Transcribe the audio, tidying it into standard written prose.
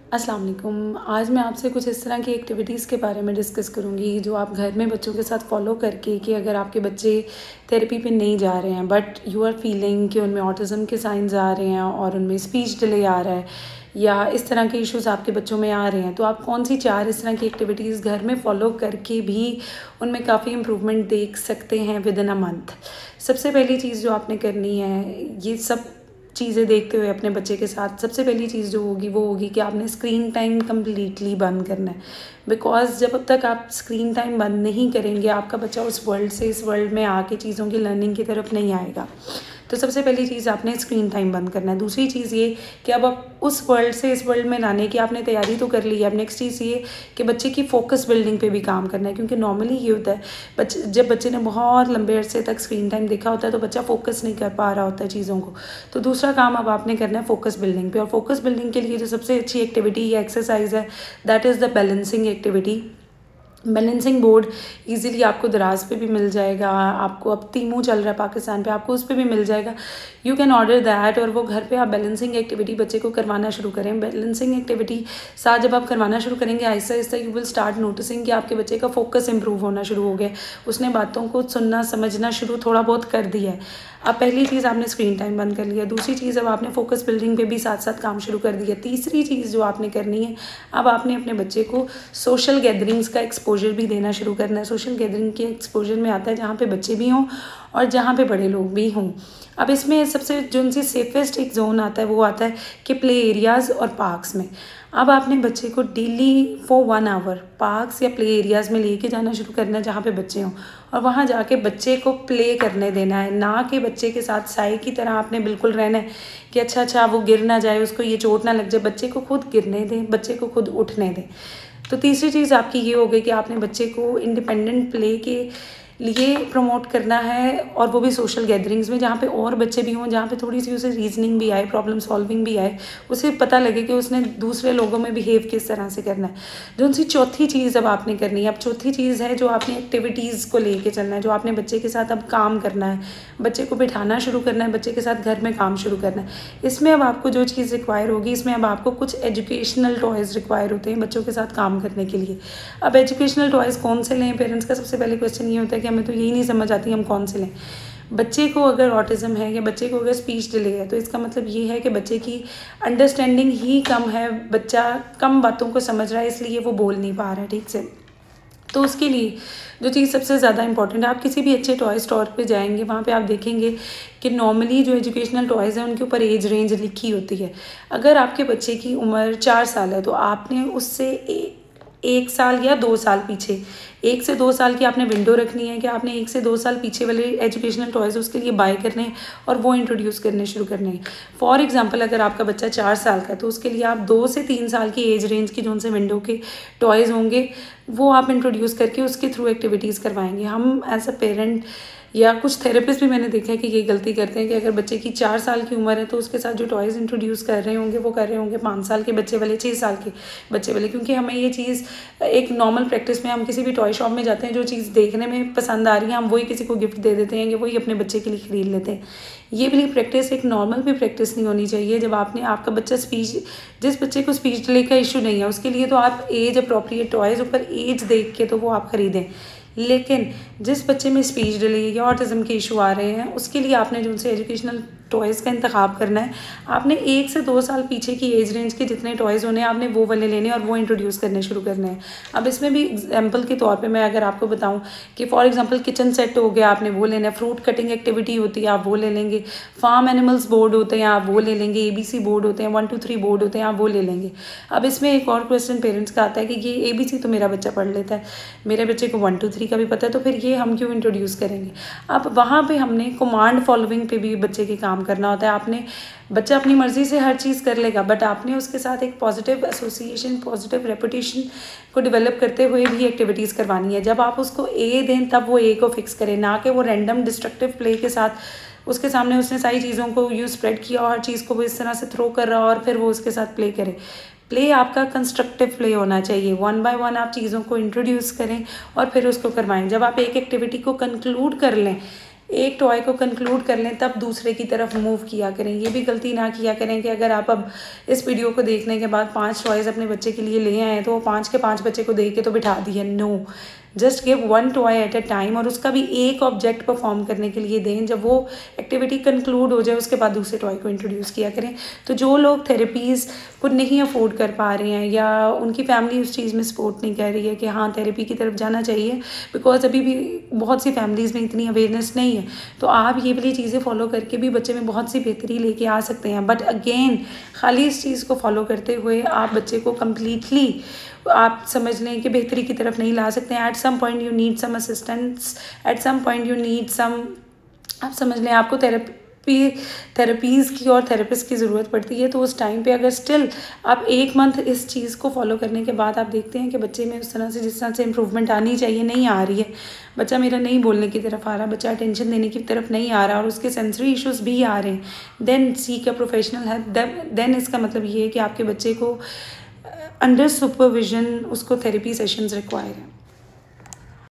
अस्सलाम वालेकुम। आज मैं आपसे कुछ इस तरह की एक्टिविटीज़ के बारे में डिस्कस करूँगी जो आप घर में बच्चों के साथ फ़ॉलो करके कि अगर आपके बच्चे थेरेपी पे नहीं जा रहे हैं बट यू आर फीलिंग कि उनमें ऑटिज़म के साइंस आ रहे हैं और उनमें स्पीच डिले आ रहा है या इस तरह के इश्यूज़ आपके बच्चों में आ रहे हैं, तो आप कौन सी 4 इस तरह की एक्टिविटीज़ घर में फ़ॉलो करके भी उनमें काफ़ी इम्प्रूवमेंट देख सकते हैं विदिन अ मंथ। सबसे पहली चीज़ जो आपने करनी है, ये सब चीज़ें देखते हुए अपने बच्चे के साथ सबसे पहली चीज़ जो होगी वो होगी कि आपने स्क्रीन टाइम कम्प्लीटली बंद करना है। बिकॉज़ जब तक आप स्क्रीन टाइम बंद नहीं करेंगे, आपका बच्चा उस वर्ल्ड से इस वर्ल्ड में आके चीज़ों की लर्निंग की तरफ नहीं आएगा। तो सबसे पहली चीज़ आपने स्क्रीन टाइम बंद करना है। दूसरी चीज़ ये कि अब आप उस वर्ल्ड से इस वर्ल्ड में लाने की आपने तैयारी तो कर ली है। अब नेक्स्ट चीज़ ये कि बच्चे की फ़ोकस बिल्डिंग पे भी काम करना है, क्योंकि नॉर्मली ये होता है जब बच्चे ने बहुत लंबे अरसे तक स्क्रीन टाइम देखा होता है तो बच्चा फ़ोकस नहीं कर पा रहा होता है चीज़ों को। तो दूसरा काम अब आपने करना है फ़ोकस बिल्डिंग पे, और फ़ोकस बिल्डिंग के लिए जो सबसे अच्छी एक्टिविटी या एक्सरसाइज है that is the balancing activity. Balancing board easily आपको दराज पे भी मिल जाएगा, आपको अब तीमू चल रहा है पाकिस्तान पे, आपको उस पर भी मिल जाएगा। यू कैन ऑर्डर दैट और वो घर पे आप बैलेंसिंग एक्टिविटी बच्चे को करवाना शुरू करें। बैलेंसिंग एक्टिविटी साथ जब आप करवाना शुरू करेंगे, Aahista Aahista you will start noticing कि आपके बच्चे का फोकस इंप्रूव होना शुरू हो गया, उसने बातों को सुनना समझना शुरू थोड़ा बहुत कर दिया है। अब पहली चीज़ आपने स्क्रीन टाइम बंद कर लिया। दूसरी चीज़ अब आपने फोकस बिल्डिंग पे भी साथ साथ काम शुरू कर दिया। तीसरी चीज़ जो आपने करनी है, अब आपने अपने बच्चे को सोशल गैदरिंग्स का एक्सपोजर भी देना शुरू करना है। सोशल गैदरिंग के एक्सपोजर में आता है जहाँ पे बच्चे भी हों और जहाँ पे बड़े लोग भी हों। अब इसमें सबसे जो उनसे सेफेस्ट एक जोन आता है वो आता है कि प्ले एरियाज़ और पार्क्स में। अब आपने बच्चे को डेली फॉर 1 आवर पार्क्स या प्ले एरियाज़ में लेके जाना शुरू करना है जहाँ पे बच्चे हों, और वहाँ जाके बच्चे को प्ले करने देना है, ना कि बच्चे के साथ साई की तरह आपने बिल्कुल रहना है कि अच्छा वो गिर ना जाए, उसको ये चोट ना लग जाए। बच्चे को खुद गिरने दें, बच्चे को खुद उठने दें। तो तीसरी चीज़ आपकी ये हो गई कि आपने बच्चे को इंडिपेंडेंट प्ले के लिए प्रमोट करना है, और वो भी सोशल गैदरिंग्स में जहाँ पे और बच्चे भी हों, जहाँ पे थोड़ी सी उसे रीजनिंग भी आए, प्रॉब्लम सॉल्विंग भी आए, उसे पता लगे कि उसने दूसरे लोगों में बिहेव किस तरह से करना है। जो उनसी चौथी चीज़ अब आपने करनी है, अब चौथी चीज़ है जो आपने एक्टिविटीज़ को लेके चलना है, जो आपने बच्चे के साथ अब काम करना है, बच्चे को बिठाना शुरू करना है, बच्चे के साथ घर में काम शुरू करना है। इसमें अब आपको जो चीज़ रिक्वायर होगी, इसमें अब आपको कुछ एजुकेशनल टॉयज़ रिक्वायर होते हैं बच्चों के साथ काम करने के लिए। अब एजुकेशनल टॉयज़ कौन से लें, पेरेंट्स का सबसे पहले क्वेश्चन ये होता है कि हमें तो यही नहीं समझ आती हम कौन से लें। बच्चे को अगर ऑटिज़म है या बच्चे को अगर स्पीच डिले है तो इसका मतलब ये है कि बच्चे की अंडरस्टैंडिंग ही कम है, बच्चा कम बातों को समझ रहा है, इसलिए वो बोल नहीं पा रहा है ठीक से। तो उसके लिए जो चीज़ सबसे ज़्यादा इंपॉर्टेंट है, आप किसी भी अच्छे टॉय स्टोर पे जाएंगे, वहाँ पे आप देखेंगे कि नॉर्मली जो एजुकेशनल टॉयज़ हैं उनके ऊपर एज रेंज लिखी होती है। अगर आपके बच्चे की उम्र 4 साल है तो आपने उससे 1 साल या 2 साल पीछे, 1 से 2 साल की आपने विंडो रखनी है कि आपने 1 से 2 साल पीछे वाले एजुकेशनल टॉयज़ उसके लिए बाय करने हैं और वो इंट्रोड्यूस करने शुरू करने हैं। फॉर एग्जांपल अगर आपका बच्चा 4 साल का है तो उसके लिए आप 2 से 3 साल की एज रेंज की जो उनसे विंडो के टॉयज़ होंगे वो आप इंट्रोड्यूस करके उसके थ्रू एक्टिविटीज़ करवाएंगे। हम एज अ पेरेंट या कुछ थेरेपिस्ट भी मैंने देखा है कि ये गलती करते हैं कि अगर बच्चे की 4 साल की उम्र है तो उसके साथ जो टॉयज़ इंट्रोड्यूस कर रहे होंगे वो कर रहे होंगे 5 साल के बच्चे वाले, 6 साल के बच्चे वाले, क्योंकि हमें ये चीज़ एक नॉर्मल प्रैक्टिस में हम किसी भी टॉय शॉप में जाते हैं, जो चीज़ देखने में पसंद आ रही है हम वही किसी को गिफ्ट दे देते हैं, कि वही अपने बच्चे के लिए ख़रीद लेते हैं। ये वाली प्रैक्टिस एक नॉर्मल भी प्रैक्टिस नहीं होनी चाहिए। जब आपका बच्चा जिस बच्चे को स्पीच डिले का इशू नहीं है उसके लिए तो आप एज अप्रोप्रिएट टॉयज़ ऊपर एज देख के तो वो आप ख़रीदें, लेकिन जिस बच्चे में स्पीच डिले या ऑटिज़म के इशू आ रहे हैं उसके लिए आपने जो उनसे एजुकेशनल टॉयज़ का इंतखाब करना है। आपने 1 से 2 साल पीछे की एज रेंज के जितने टॉयज़ होने हैं आपने वो वाले लेने और वो इंट्रोड्यूस करने शुरू करने हैं। अब इसमें भी एग्जाम्पल के तौर पे मैं अगर आपको बताऊं कि फॉर एग्जांपल किचन सेट हो गया, आपने वो लेना है, फ्रूट कटिंग एक्टिविटी होती है आप वो ले लेंगे, फार्म एनिमल्स बोर्ड होते हैं आप वो ले लेंगे, ABC बोर्ड होते हैं, 1 2 3 बोर्ड होते हैं आप वो ले लेंगे। अब इसमें एक और क्वेश्चन पेरेंट्स का आता है कि ये ABC तो मेरा बच्चा पढ़ लेता है, मेरे बच्चे को 1 2 3 का भी पता है, तो फिर ये हम क्यों इंट्रोड्यूस करेंगे। अब वहाँ पर हमने कमांड फॉलोइंग पे भी बच्चे के काम करना होता है। आपने बच्चा अपनी मर्ज़ी से हर चीज़ कर लेगा, बट आपने उसके साथ एक पॉजिटिव एसोसिएशन, पॉजिटिव रेपुटेशन को डेवलप करते हुए भी एक्टिविटीज़ करवानी है। जब आप उसको ए दें तब वो ए को फिक्स करें, ना कि वो रैंडम डिस्ट्रक्टिव प्ले के साथ उसके सामने उसने सारी चीज़ों को स्प्रेड किया और हर चीज़ को वो इस तरह से थ्रो कर रहा और फिर वो उसके साथ प्ले करे। प्ले आपका कंस्ट्रक्टिव प्ले होना चाहिए। 1 बाय 1 आप चीज़ों को इंट्रोड्यूस करें और फिर उसको करवाएं। जब आप एक एक्टिविटी को कंक्लूड कर लें एक टॉय को कंक्लूड कर लें तब दूसरे की तरफ मूव किया करें। ये भी गलती ना किया करें कि अगर आप अब इस वीडियो को देखने के बाद 5 टॉयज़ अपने बच्चे के लिए ले आए हैं तो वो 5 के 5 बच्चे को दे के तो बिठा दिया। No, just give 1 toy at a time, और उसका भी एक ऑब्जेक्ट परफॉर्म करने के लिए दें। जब वो एक्टिविटी कंक्लूड हो जाए उसके बाद दूसरे टॉय को इंट्रोड्यूस किया करें। तो जो लोग थेरेपीज़ को नहीं अफोर्ड कर पा रहे हैं या उनकी फैमिली उस चीज़ में सपोर्ट नहीं कर रही है कि हाँ थेरेपी की तरफ जाना चाहिए, बिकॉज अभी भी बहुत सी फैमिलीज़ में इतनी अवेयरनेस नहीं है, तो आप ये वाली चीज़ें फॉलो करके भी बच्चे में बहुत सी बेहतरी लेके आ सकते हैं। बट अगेन खाली इस चीज़ को फॉलो करते हुए आप बच्चे को कम्प्लीटली आप समझ लें कि बेहतरी की तरफ नहीं ला सकते हैं। At some point you need some assistance, at some point you need some, आप समझ लें आपको थेरेपीज़ की और थेरेपिस्ट की ज़रूरत पड़ती है। तो उस टाइम पे अगर स्टिल आप 1 मंथ इस चीज़ को फॉलो करने के बाद आप देखते हैं कि बच्चे में उस तरह से जिस तरह से इम्प्रूवमेंट आनी चाहिए नहीं आ रही है, बच्चा मेरा नहीं बोलने की तरफ आ रहा, बच्चा अटेंशन देने की तरफ नहीं आ रहा और उसके सेंसरी इश्यूज़ भी आ रहे हैं, then seek a professional help. Then इसका मतलब ये है कि आपके बच्चे को अंडर सुपरविजन उसको थेरेपी सेशंस रिक्वायर है।